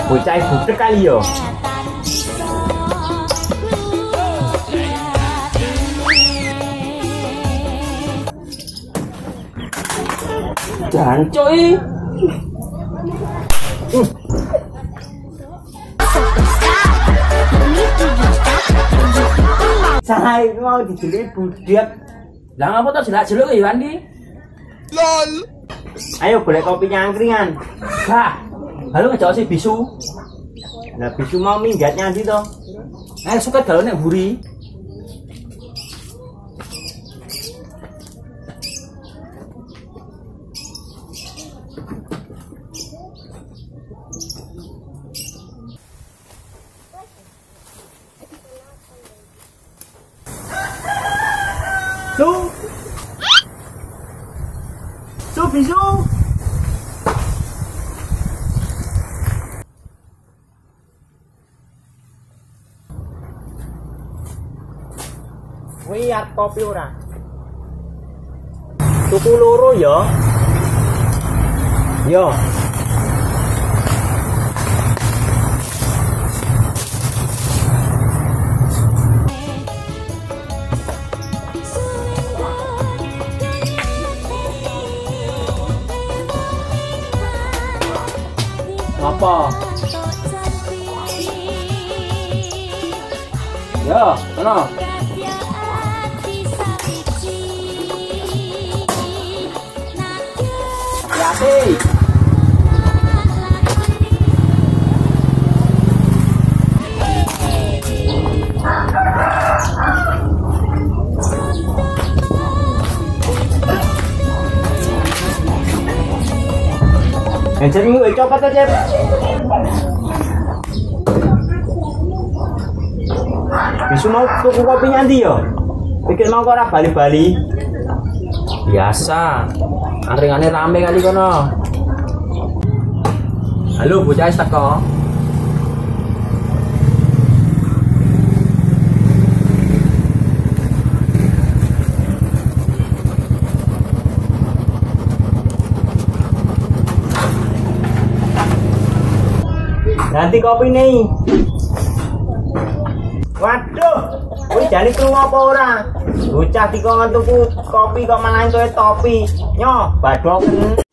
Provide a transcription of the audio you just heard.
Bocah budek kali yo. Jancoy. Saya mau dijelik budak. Lah ngapa to jelak-jeluk ya Wandi? LOL. Ayo boleh kopinya angkringan. Bah. Halo ngejak si bisu. Nah bisu mau minggatnya nanti toh. Ayo suket galone nek mburi. Bisu. Wiat kopi ora? Tuku loro ya. Yo. Apa? Yo, ono. Hati. Jadi mau coba aja. Bisu mau tuku kopi nanti yo. Pikir mau kok ora bali-bali. Biasa. Angkringannya rame kali kono. Halo bocah wis teko. Nanti kopi nih. Waduh, wis jane krungu apa ora? Bocah dikon tuku kopi kok malah entuk topi. Nyo, badhoken.